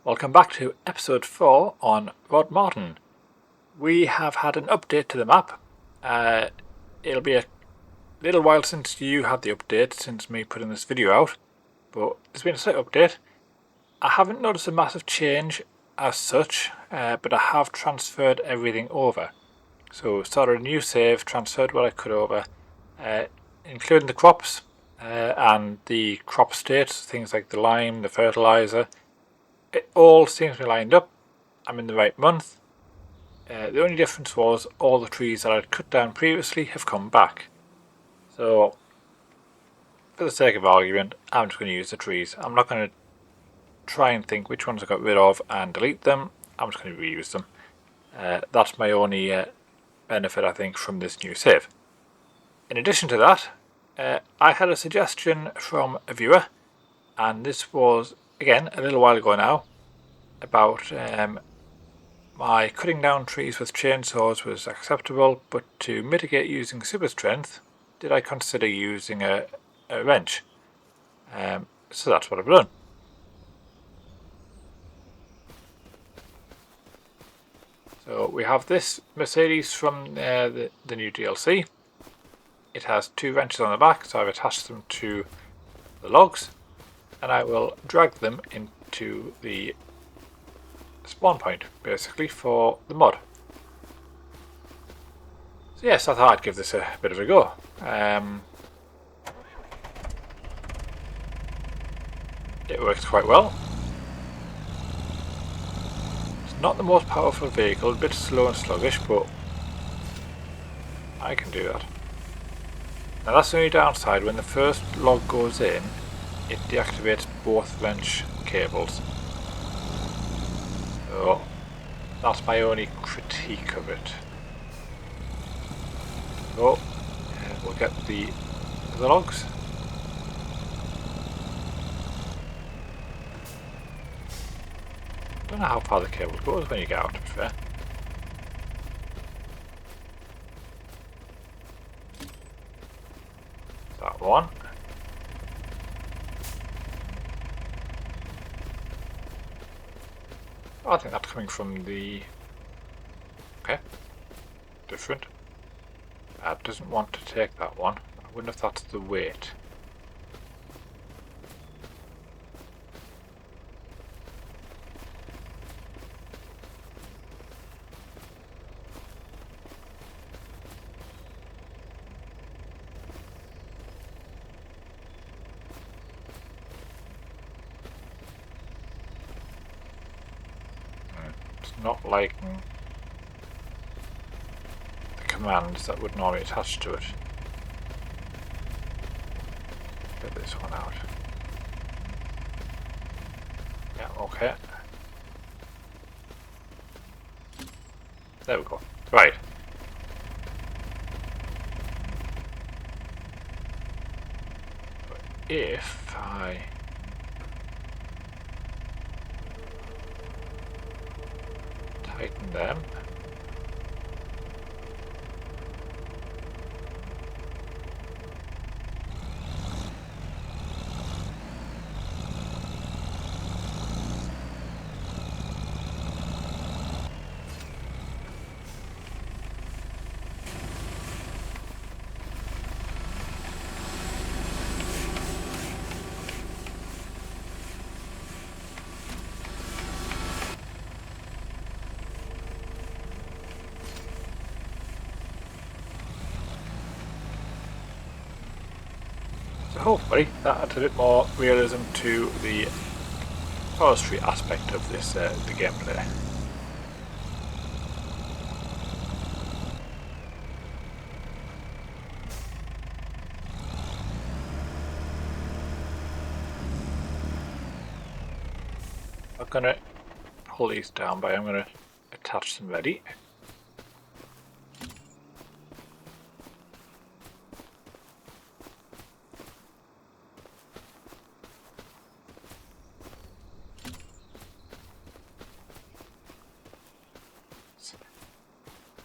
Welcome back to episode 4 on Rodmarton. We have had an update to the map. It'll be a little while since you had the update, since me putting this video out, but there's been a slight update. I haven't noticed a massive change as such, but I have transferred everything over. So started a new save, transferred what I could over, including the crops and the crop states, things like the lime, the fertilizer. It all seems to be lined up. I'm in the right month. The only difference was all the trees that I'd cut down previously have come back. So, for the sake of argument, I'm just going to use the trees. I'm not going to try and think which ones I got rid of and delete them. I'm just going to reuse them. That's my only benefit, I think, from this new save. In addition to that, I had a suggestion from a viewer, and this was again a little while ago now, about my cutting down trees with chainsaws was acceptable, but to mitigate using super strength, did I consider using a wrench? So that's what I've done. So we have this Mercedes from the new DLC. It has 2 wrenches on the back, so I've attached them to the logs, and I will drag them into the spawn point, basically, for the mod. So yes, I thought I'd give this a bit of a go. It works quite well. It's not the most powerful vehicle, a bit slow and sluggish, but I can do that. Now that's the only downside: when the first log goes in, it deactivates both wrench cables. So that's my only critique of it. So we'll get the logs. Don't know how far the cable goes when you get out, to be fair. That one. I think that's coming from the... Okay. Different. Doesn't want to take that one. I wonder if that's the weight. Not liking the commands that would normally attach to it. Get this one out. Yeah, okay. There we go. Right. If I tighten them. So hopefully that adds a bit more realism to the forestry aspect of this the gameplay. I'm going to pull these down, but I'm going to attach them ready.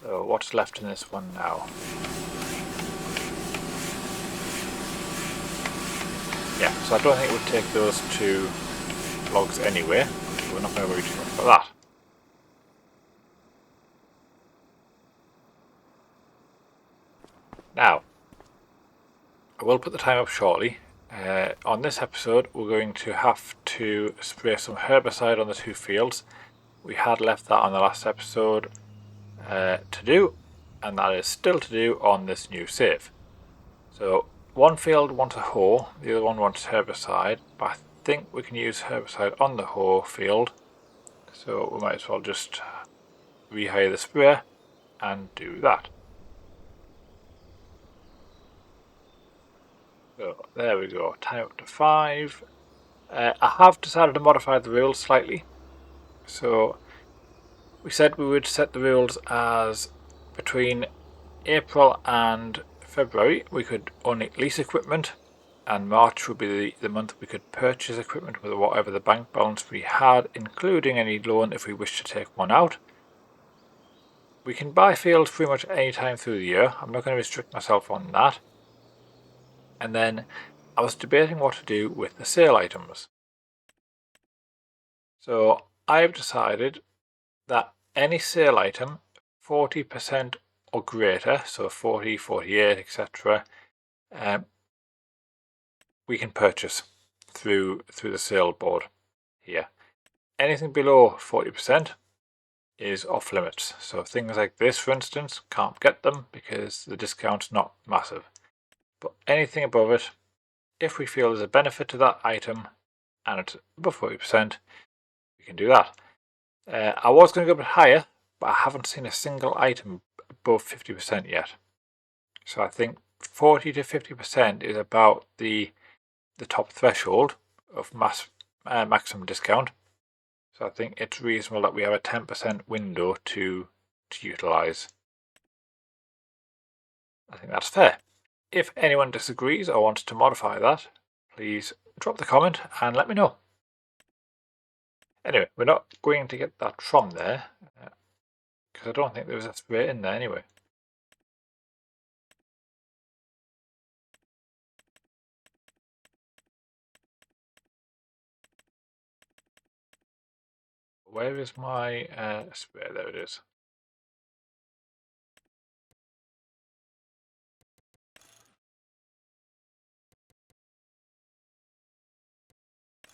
So what's left in this one now? Yeah, so I don't think it would take those 2 logs anyway. So we're not going to worry too much about that. Now, I will put the time up shortly. On this episode, we're going to have to spray some herbicide on the 2 fields. We had left that on the last episode to do, and that is still to do on this new save. So one field wants a hoe, the other one wants herbicide, but I think we can use herbicide on the hoe field, so we might as well just rehire the sprayer and do that. So there we go, time up to 5. I have decided to modify the rules slightly. So we said we would set the rules as between April and February we could only lease equipment, and March would be the month we could purchase equipment with whatever the bank balance we had, including any loan if we wish to take one out. We can buy fields pretty much any time through the year. I'm not going to restrict myself on that. And then I was debating what to do with the sale items. So I've decided that any sale item 40% or greater, so 40, 48, etc., we can purchase through the sale board here. Anything below 40% is off limits. So things like this, for instance, can't get them because the discount's not massive. But anything above it, if we feel there's a benefit to that item and it's above 40%, we can do that. I was going to go a bit higher, but I haven't seen a single item above 50% yet. So I think 40 to 50% is about the top threshold of maximum discount. So I think it's reasonable that we have a 10% window to utilise. I think that's fair. If anyone disagrees or wants to modify that, please drop the comment and let me know. Anyway, we're not going to get that from there, because I don't think there was a spray in there anyway. Where is my spray? There it is.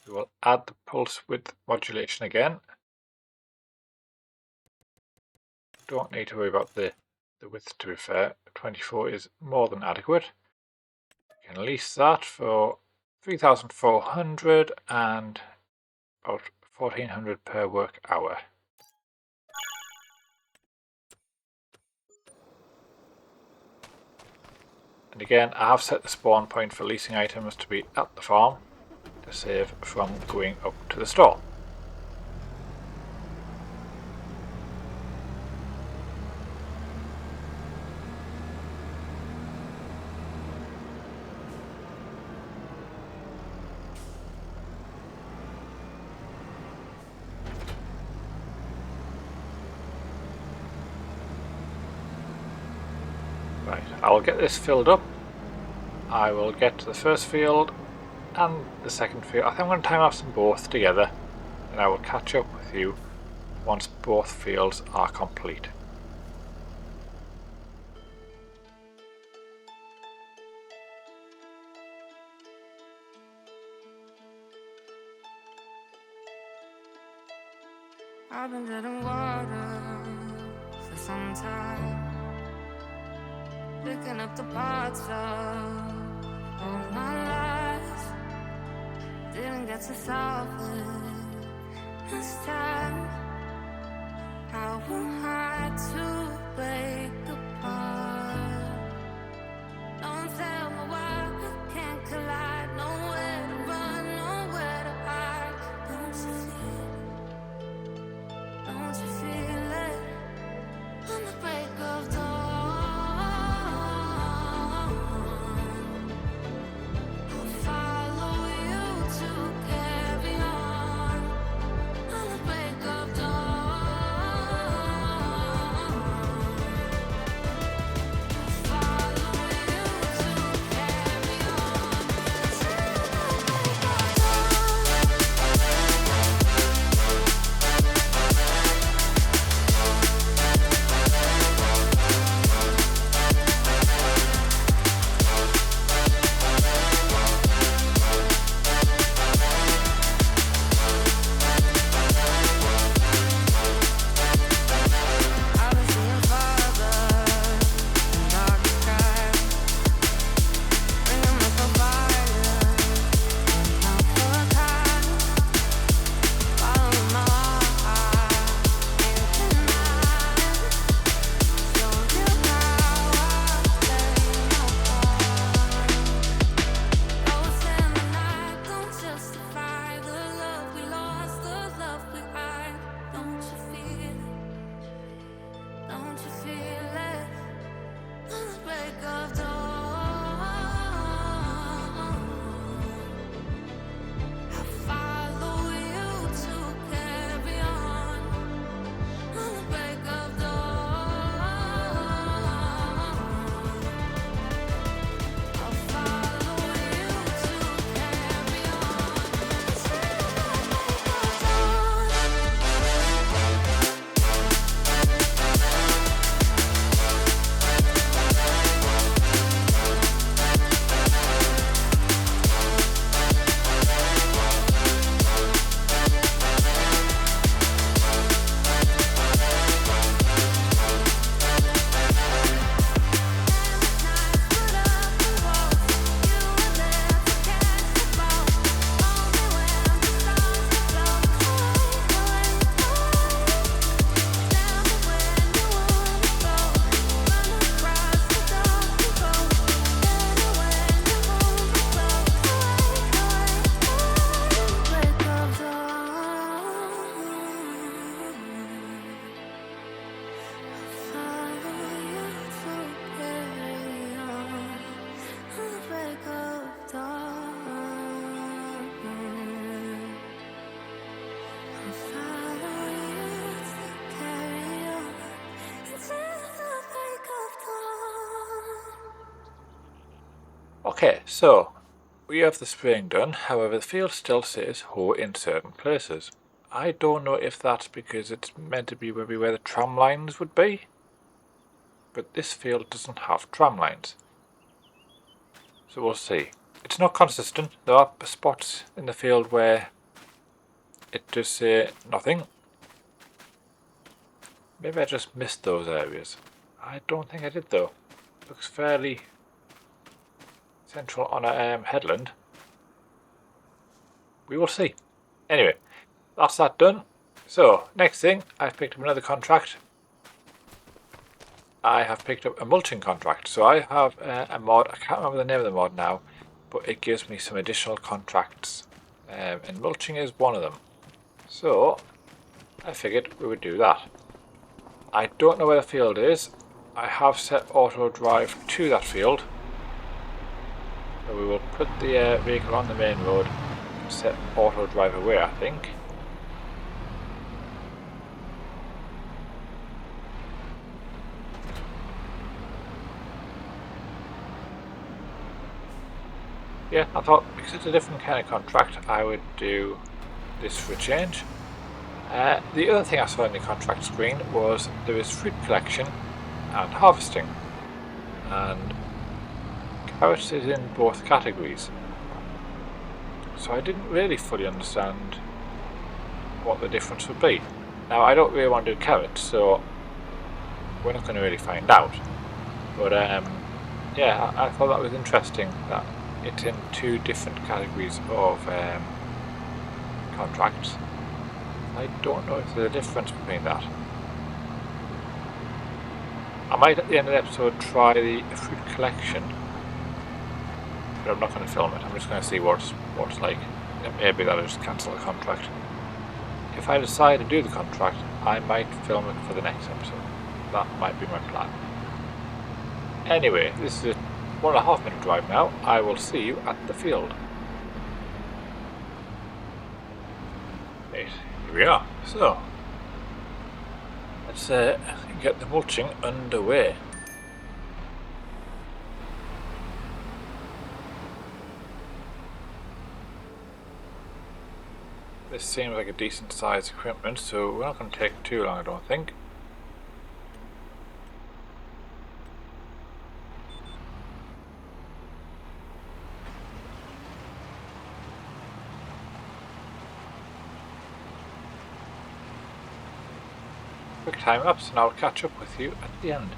We will add the pulse width modulation again. Don't need to worry about the width, to be fair. 24 is more than adequate. We can lease that for 3,400 and about 1,400 per work hour. And again, I have set the spawn point for leasing items to be at the farm to save from going up to the store. Right, I will get this filled up. I will get to the first field and the second field. I think I'm going to time-lapse them both together, and I will catch up with you once both fields are complete. I've been treading water for some time, picking up the parts of all my life. Didn't get to solve it this time. How am I to break apart? Don't tell me why we can't collide. Nowhere to run, nowhere to hide. Don't you feel it? Don't you feel it? On the break of dawn, I'll follow you to carry on. On the break of dawn, Okay, so we have the spraying done, however the field still says hoe in certain places. I don't know if that's because it's meant to be maybe where the tram lines would be, but this field doesn't have tram lines. So we'll see. It's not consistent. There are spots in the field where it does say nothing. Maybe I just missed those areas. I don't think I did though. Looks fairly central on a headland. We will see. Anyway, that's that done. So, next thing, I've picked up another contract. I have picked up a mulching contract. So I have a mod, I can't remember the name of the mod now, but it gives me some additional contracts. And mulching is one of them. So, I figured we would do that. I don't know where the field is. I have set auto drive to that field. So we will put the vehicle on the main road and set auto drive away, I think. Yeah, I thought because it's a different kind of contract, I would do this for a change. The other thing I saw in the contract screen was there is fruit collection and harvesting, and carrots is in both categories. So I didn't really fully understand what the difference would be. Now I don't really want to do carrots, so we're not going to really find out. But yeah, I thought that was interesting that it's in two different categories of contracts. I don't know if there's a difference between that. I might at the end of the episode try the fruit collection, but I'm not going to film it. I'm just going to see what it's like. Maybe that'll just cancel the contract. If I decide to do the contract, I might film it for the next episode. That might be my plan. Anyway, this is a 1.5 minute drive now. I will see you at the field. Right, here we are. So, let's get the mulching underway. This seems like a decent sized equipment, so we're not going to take too long, I don't think. Quick time lapse and I'll catch up with you at the end.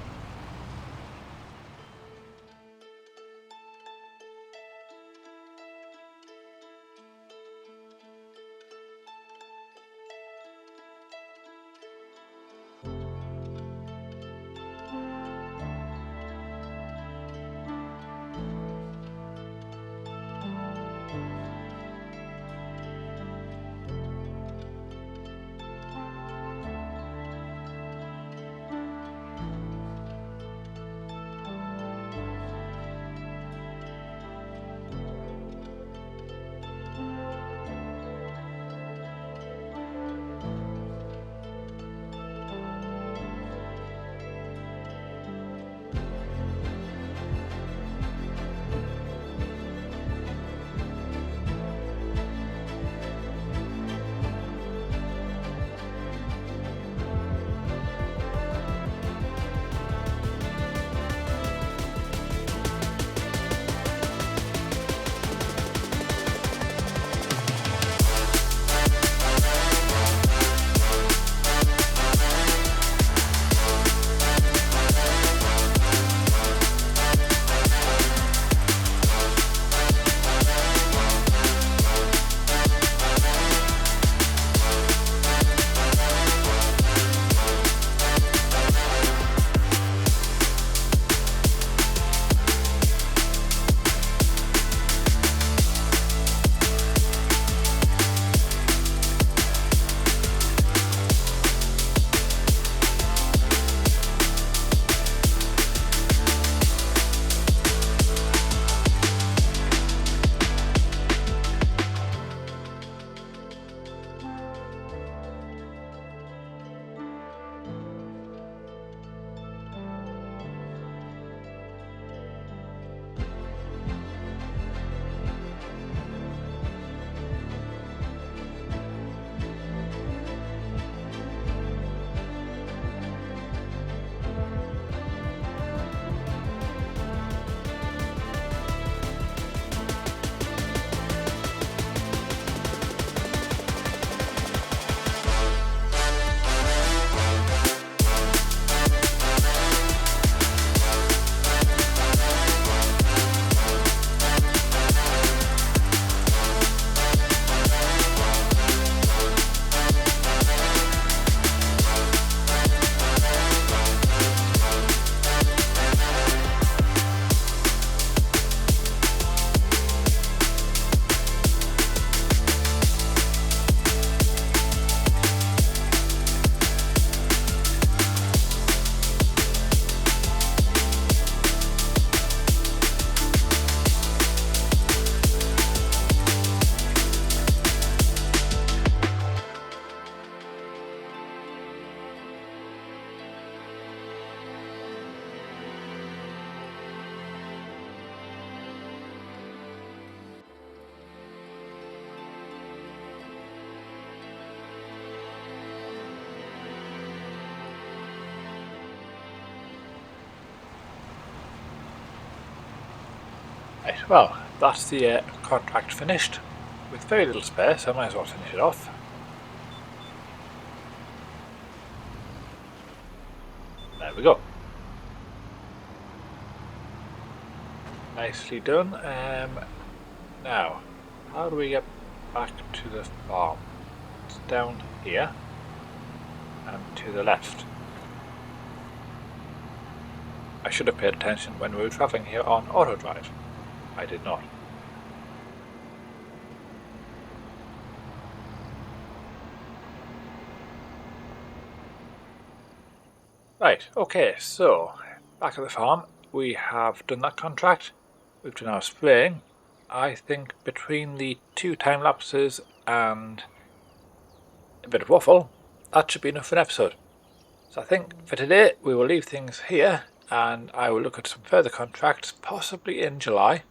Right, well, that's the contract finished. With very little spare, so I might as well finish it off. There we go. Nicely done. Now, how do we get back to the farm? It's down here and to the left. I should have paid attention when we were travelling here on auto drive. I did not. Right, okay, so back at the farm, we have done that contract. We've done our spraying. I think between the 2 time lapses and a bit of waffle, that should be enough for an episode. So I think for today we will leave things here, and I will look at some further contracts, possibly in July,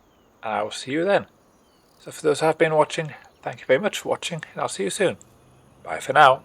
and I will see you then. So for those who have been watching, thank you very much for watching, and I'll see you soon. Bye for now.